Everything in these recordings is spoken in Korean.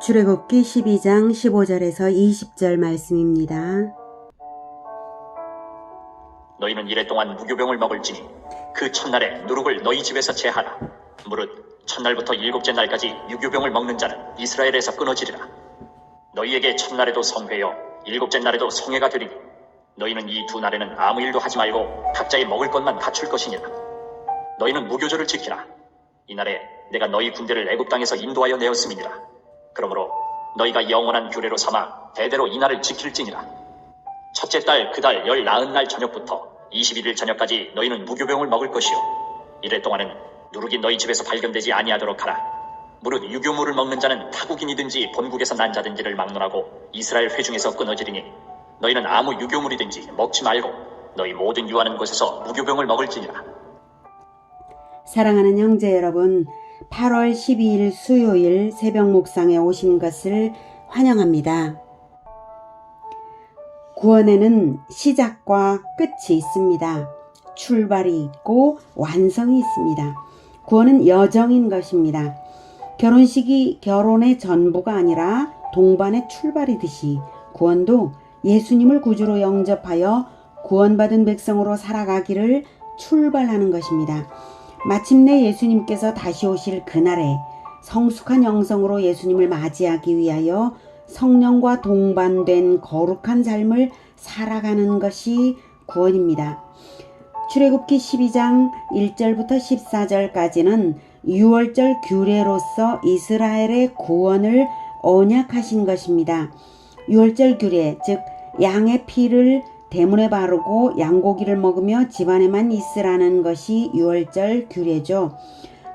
출애굽기 12장 15절에서 20절 말씀입니다. 너희는 이래 동안 무교병을 먹을지니 그 첫날에 누룩을 너희 집에서 제하라. 무릇 첫날부터 일곱째 날까지 유교병을 먹는 자는 이스라엘에서 끊어지리라. 너희에게 첫날에도 성회요 일곱째 날에도 성회가 되리니 너희는 이 두 날에는 아무 일도 하지 말고 각자의 먹을 것만 갖출 것이니라. 너희는 무교절을 지키라. 이날에 내가 너희 군대를 애굽 땅에서 인도하여 내었음이니라. 그러므로 너희가 영원한 규례로 삼아 대대로 이 날을 지킬지니라. 첫째 달 그 달 열 나흔 날 저녁부터 21일 저녁까지 너희는 무교병을 먹을 것이요 이래 동안은 누룩이 너희 집에서 발견되지 아니하도록 하라. 무릇 유교물을 먹는 자는 타국인이든지 본국에서 난 자든지를 막론하고 이스라엘 회중에서 끊어지리니 너희는 아무 유교물이든지 먹지 말고 너희 모든 유하는 곳에서 무교병을 먹을지니라. 사랑하는 형제 여러분, 8월 12일 수요일 새벽 묵상에 오신 것을 환영합니다. 구원에는 시작과 끝이 있습니다. 출발이 있고 완성이 있습니다. 구원은 여정인 것입니다. 결혼식이 결혼의 전부가 아니라 동반의 출발이듯이 구원도 예수님을 구주로 영접하여 구원받은 백성으로 살아가기를 출발하는 것입니다. 마침내 예수님께서 다시 오실 그날에 성숙한 영성으로 예수님을 맞이하기 위하여 성령과 동반된 거룩한 삶을 살아가는 것이 구원입니다. 출애굽기 12장 1절부터 14절까지는 유월절 규례로서 이스라엘의 구원을 언약하신 것입니다. 유월절 규례, 즉 양의 피를 대문에 바르고 양고기를 먹으며 집안에만 있으라는 것이 유월절 규례죠.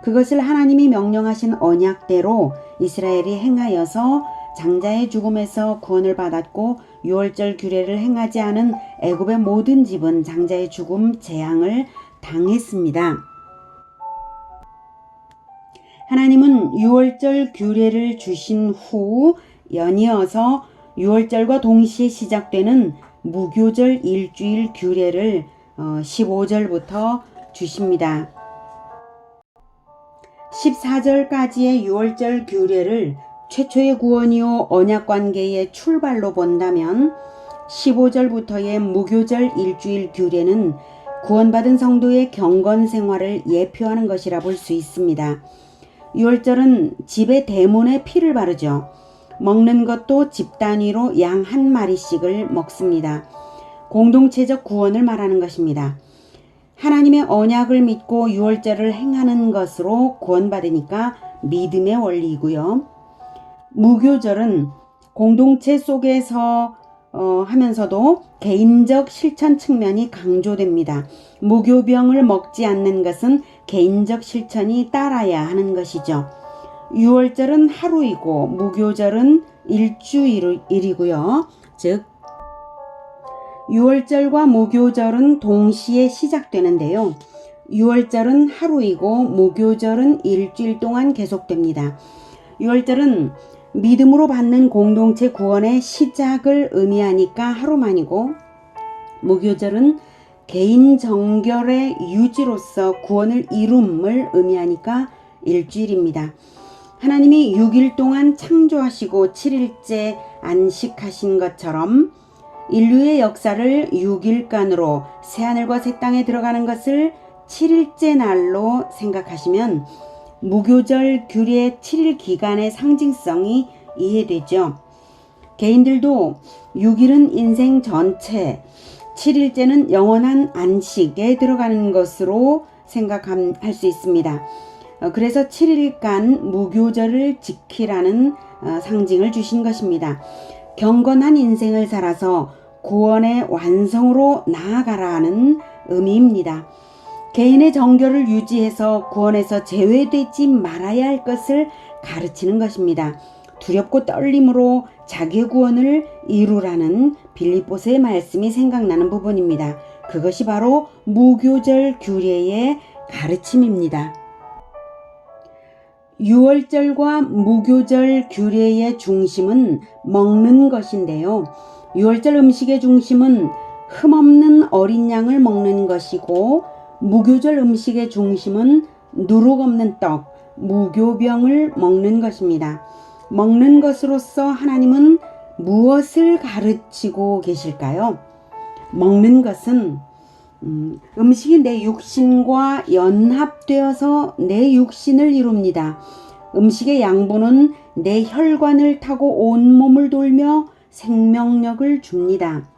그것을 하나님이 명령하신 언약대로 이스라엘이 행하여서 장자의 죽음에서 구원을 받았고 유월절 규례를 행하지 않은 애굽의 모든 집은 장자의 죽음 재앙을 당했습니다. 하나님은 유월절 규례를 주신 후 연이어서 유월절과 동시에 시작되는 무교절 일주일 규례를 15절부터 주십니다. 14절까지의 유월절 규례를 최초의 구원이요 언약관계의 출발로 본다면 15절부터의 무교절 일주일 규례는 구원받은 성도의 경건 생활을 예표하는 것이라 볼 수 있습니다. 유월절은 집의 대문에 피를 바르죠. 먹는 것도 집 단위로 양 한 마리씩을 먹습니다. 공동체적 구원을 말하는 것입니다. 하나님의 언약을 믿고 유월절을 행하는 것으로 구원받으니까 믿음의 원리이고요. 무교절은 공동체 속에서 하면서도 개인적 실천 측면이 강조됩니다. 무교병을 먹지 않는 것은 개인적 실천이 따라야 하는 것이죠. 유월절은 하루이고 무교절은 일주일이고요. 즉 유월절과 무교절은 동시에 시작되는데요. 유월절은 하루이고 무교절은 일주일 동안 계속됩니다. 유월절은 믿음으로 받는 공동체 구원의 시작을 의미하니까 하루만이고 무교절은 개인 정결의 유지로서 구원을 이룸을 의미하니까 일주일입니다. 하나님이 6일 동안 창조하시고 7일째 안식하신 것처럼 인류의 역사를 6일간으로 새하늘과 새 땅에 들어가는 것을 7일째 날로 생각하시면 무교절 규례 7일 기간의 상징성이 이해되죠. 개인들도 6일은 인생 전체, 7일째는 영원한 안식에 들어가는 것으로 생각할 수 있습니다. 그래서 7일간 무교절을 지키라는 상징을 주신 것입니다. 경건한 인생을 살아서 구원의 완성으로 나아가라 하는 의미입니다. 개인의 정결을 유지해서 구원에서 제외되지 말아야 할 것을 가르치는 것입니다. 두렵고 떨림으로 자기 구원을 이루라는 빌립보서의 말씀이 생각나는 부분입니다. 그것이 바로 무교절 규례의 가르침입니다. 유월절과 무교절 규례의 중심은 먹는 것인데요. 유월절 음식의 중심은 흠없는 어린 양을 먹는 것이고 무교절 음식의 중심은 누룩 없는 떡, 무교병을 먹는 것입니다. 먹는 것으로서 하나님은 무엇을 가르치고 계실까요? 먹는 것은 음식이 내 육신과 연합되어서 내 육신을 이룹니다. 음식의 양분은 내 혈관을 타고 온몸을 돌며 생명력을 줍니다.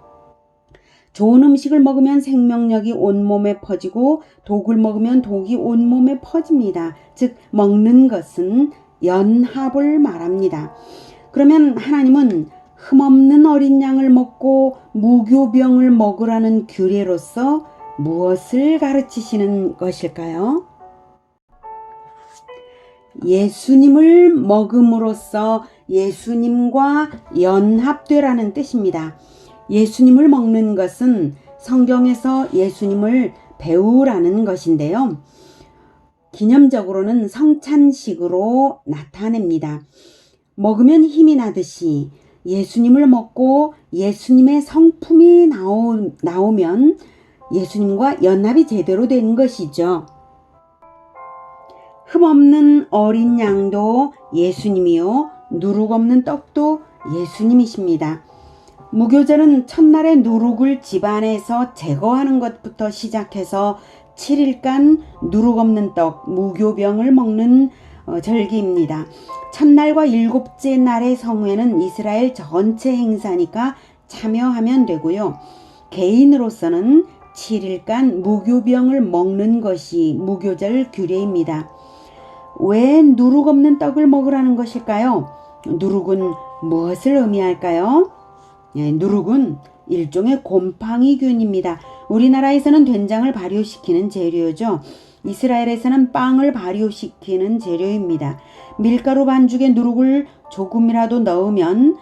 좋은 음식을 먹으면 생명력이 온몸에 퍼지고 독을 먹으면 독이 온몸에 퍼집니다. 즉 먹는 것은 연합을 말합니다. 그러면 하나님은 흠없는 어린 양을 먹고 무교병을 먹으라는 규례로서 무엇을 가르치시는 것일까요? 예수님을 먹음으로써 예수님과 연합되라는 뜻입니다. 예수님을 먹는 것은 성경에서 예수님을 배우라는 것인데요. 기념적으로는 성찬식으로 나타냅니다. 먹으면 힘이 나듯이 예수님을 먹고 예수님의 성품이 나오면 예수님과 연합이 제대로 되는 것이죠. 흠없는 어린 양도 예수님이요, 누룩 없는 떡도 예수님이십니다. 무교절은 첫날의 누룩을 집안에서 제거하는 것부터 시작해서 7일간 누룩 없는 떡, 무교병을 먹는 절기입니다. 첫날과 일곱째 날의 성회는 이스라엘 전체 행사니까 참여하면 되고요. 개인으로서는 7일간 무교병을 먹는 것이 무교절 규례입니다. 왜 누룩 없는 떡을 먹으라는 것일까요? 누룩은 무엇을 의미할까요? 누룩은 일종의 곰팡이균입니다. 우리나라에서는 된장을 발효시키는 재료죠. 이스라엘에서는 빵을 발효시키는 재료입니다. 밀가루 반죽에 누룩을 조금이라도 넣으면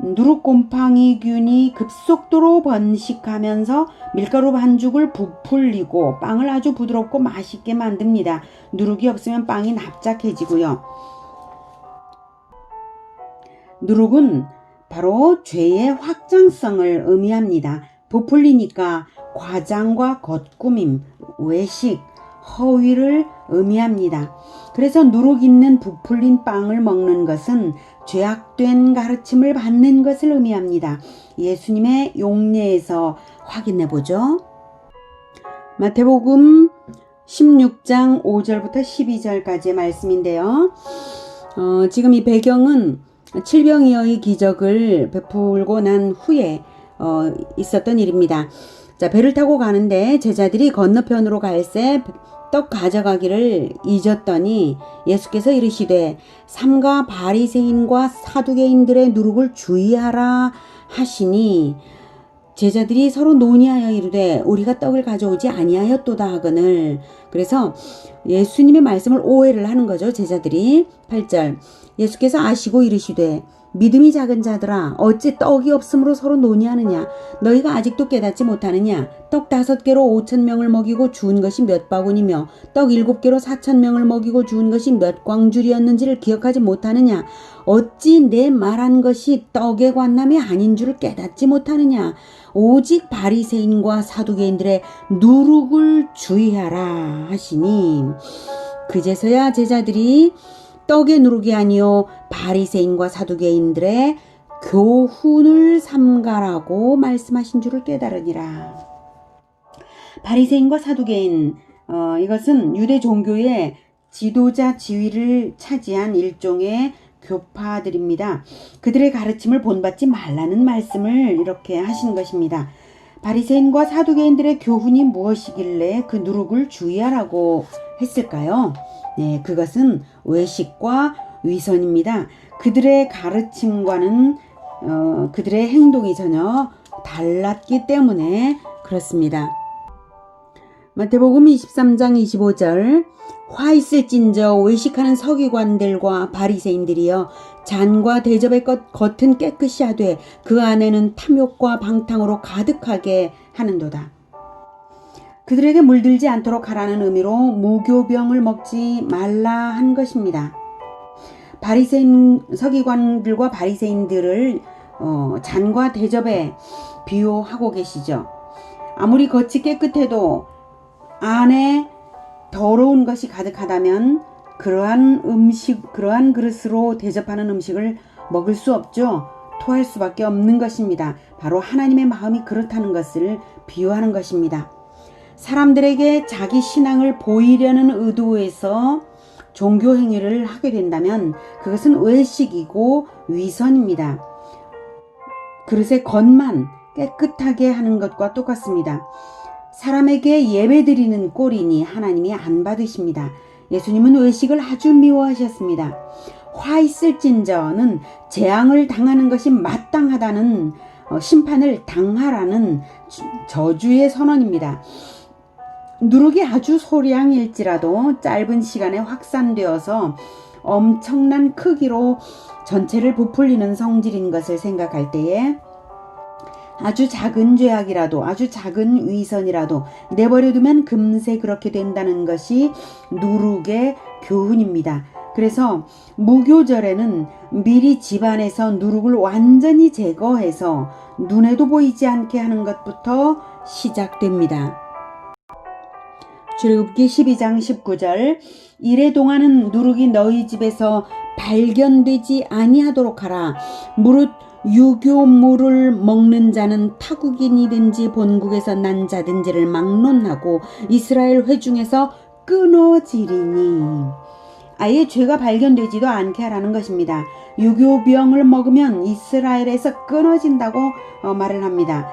누룩곰팡이균이 급속도로 번식하면서 밀가루 반죽을 부풀리고 빵을 아주 부드럽고 맛있게 만듭니다. 누룩이 없으면 빵이 납작해지고요. 누룩은 바로 죄의 확장성을 의미합니다. 부풀리니까 과장과 겉구밈, 외식, 허위를 의미합니다. 그래서 누룩 있는 부풀린 빵을 먹는 것은 죄악된 가르침을 받는 것을 의미합니다. 예수님의 용례에서 확인해 보죠. 마태복음 16장 5절부터 12절까지의 말씀인데요. 지금 이 배경은 칠병이어의 기적을 베풀고 난 후에 있었던 일입니다. 자, 배를 타고 가는데 제자들이 건너편으로 갈새 떡 가져가기를 잊었더니 예수께서 이르시되 삼가 바리새인과 사두개인들의 누룩을 주의하라 하시니 제자들이 서로 논의하여 이르되 우리가 떡을 가져오지 아니하였도다 하거늘. 그래서 예수님의 말씀을 오해를 하는 거죠. 제자들이. 8절 예수께서 아시고 이르시되 믿음이 작은 자들아 어찌 떡이 없으므로 서로 논의하느냐. 너희가 아직도 깨닫지 못하느냐. 떡 5개로 5,000명을 먹이고 주운 것이 몇 바구니며 떡 7개로 4,000명을 먹이고 주운 것이 몇 광줄이었는지를 기억하지 못하느냐. 어찌 내 말한 것이 떡에 관함이 아닌 줄을 깨닫지 못하느냐. 오직 바리새인과 사두개인들의 누룩을 주의하라 하시니 그제서야 제자들이 떡의 누룩이 아니요 바리새인과 사두개인들의 교훈을 삼가라고 말씀하신 줄을 깨달으니라. 바리새인과 사두개인, 이것은 유대 종교의 지도자 지위를 차지한 일종의 교파들입니다. 그들의 가르침을 본받지 말라는 말씀을 이렇게 하신 것입니다. 바리새인과 사두개인들의 교훈이 무엇이길래 그 누룩을 주의하라고 했을까요? 네, 그것은 외식과 위선입니다. 그들의 가르침과는 그들의 행동이 전혀 달랐기 때문에 그렇습니다. 마태복음 23장 25절 화 있을진저 외식하는 서기관들과 바리새인들이여 잔과 대접의 겉은 깨끗이 하되 그 안에는 탐욕과 방탕으로 가득하게 하는도다. 그들에게 물들지 않도록 하라는 의미로 무교병을 먹지 말라 한 것입니다. 바리새인 서기관들과 바리새인들을 잔과 대접에 비유하고 계시죠. 아무리 겉이 깨끗해도 안에 더러운 것이 가득하다면 그러한 그릇으로 대접하는 음식을 먹을 수 없죠. 토할 수밖에 없는 것입니다. 바로 하나님의 마음이 그렇다는 것을 비유하는 것입니다. 사람들에게 자기 신앙을 보이려는 의도에서 종교 행위를 하게 된다면 그것은 외식이고 위선입니다. 그릇의 겉만 깨끗하게 하는 것과 똑같습니다. 사람에게 예배드리는 꼴이니 하나님이 안 받으십니다. 예수님은 외식을 아주 미워하셨습니다. 화 있을진저는 재앙을 당하는 것이 마땅하다는 심판을 당하라는 저주의 선언입니다. 누룩이 아주 소량일지라도 짧은 시간에 확산되어서 엄청난 크기로 전체를 부풀리는 성질인 것을 생각할 때에 아주 작은 죄악이라도 아주 작은 위선이라도 내버려두면 금세 그렇게 된다는 것이 누룩의 교훈입니다. 그래서 무교절에는 미리 집안에서 누룩을 완전히 제거해서 눈에도 보이지 않게 하는 것부터 시작됩니다. 출애굽기 12장 19절 이래 동안은 누룩이 너희 집에서 발견되지 아니하도록 하라. 무릇 유교물을 먹는 자는 타국인이든지 본국에서 난 자든지를 막론하고 이스라엘 회중에서 끊어지리니. 아예 죄가 발견되지도 않게 하라는 것입니다. 유교병을 먹으면 이스라엘에서 끊어진다고 말을 합니다.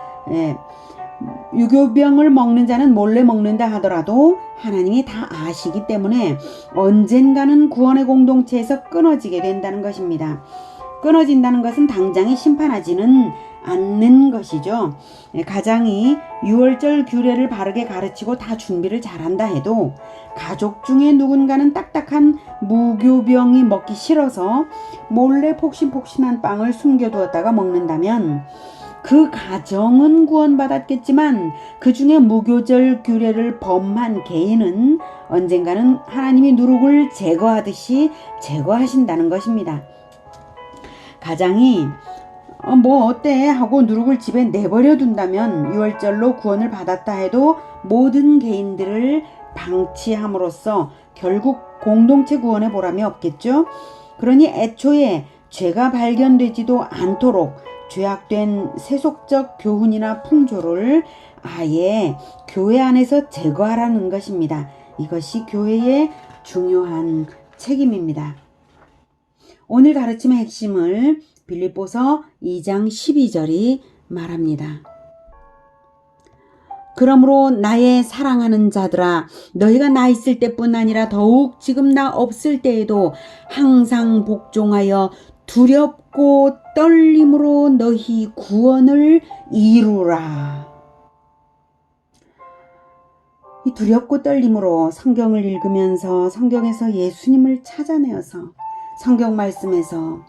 유교병을 먹는 자는 몰래 먹는다 하더라도 하나님이 다 아시기 때문에 언젠가는 구원의 공동체에서 끊어지게 된다는 것입니다. 끊어진다는 것은 당장에 심판하지는 않는 것이죠. 가장이 유월절 규례를 바르게 가르치고 다 준비를 잘한다 해도 가족 중에 누군가는 딱딱한 무교병이 먹기 싫어서 몰래 폭신폭신한 빵을 숨겨두었다가 먹는다면 그 가정은 구원받았겠지만 그 중에 무교절 규례를 범한 개인은 언젠가는 하나님이 누룩을 제거하듯이 제거하신다는 것입니다. 가장이 뭐 어때 하고 누룩을 집에 내버려 둔다면 유월절로 구원을 받았다 해도 모든 개인들을 방치함으로써 결국 공동체 구원에 보람이 없겠죠. 그러니 애초에 죄가 발견되지도 않도록 죄악된 세속적 교훈이나 풍조를 아예 교회 안에서 제거하라는 것입니다. 이것이 교회의 중요한 책임입니다. 오늘 가르침의 핵심을 빌립보서 2장 12절이 말합니다. 그러므로 나의 사랑하는 자들아 너희가 나 있을 때뿐 아니라 더욱 지금 나 없을 때에도 항상 복종하여 두렵고 떨림으로 너희 구원을 이루라. 이 두렵고 떨림으로 성경을 읽으면서 성경에서 예수님을 찾아내어서 성경 말씀에서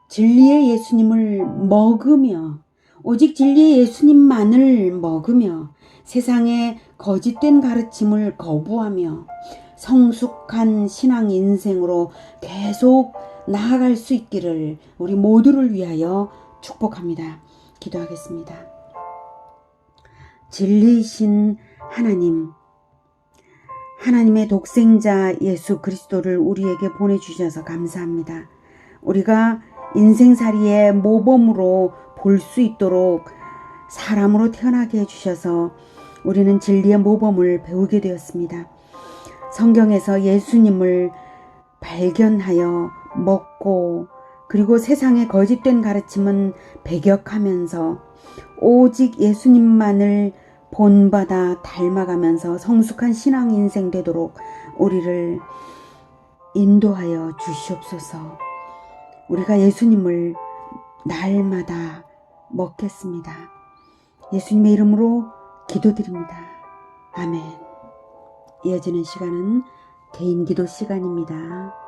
진리의 예수님을 먹으며 오직 진리의 예수님만을 먹으며 세상의 거짓된 가르침을 거부하며 성숙한 신앙 인생으로 계속 나아갈 수 있기를 우리 모두를 위하여 축복합니다. 기도하겠습니다. 진리이신 하나님, 하나님의 독생자 예수 그리스도를 우리에게 보내주셔서 감사합니다. 우리가 인생살이의 모범으로 볼 수 있도록 사람으로 태어나게 해주셔서 우리는 진리의 모범을 배우게 되었습니다. 성경에서 예수님을 발견하여 먹고 그리고 세상의 거짓된 가르침은 배격하면서 오직 예수님만을 본받아 닮아가면서 성숙한 신앙 인생 되도록 우리를 인도하여 주시옵소서. 우리가 예수님을 날마다 먹겠습니다. 예수님의 이름으로 기도드립니다. 아멘. 이어지는 시간은 개인 기도 시간입니다.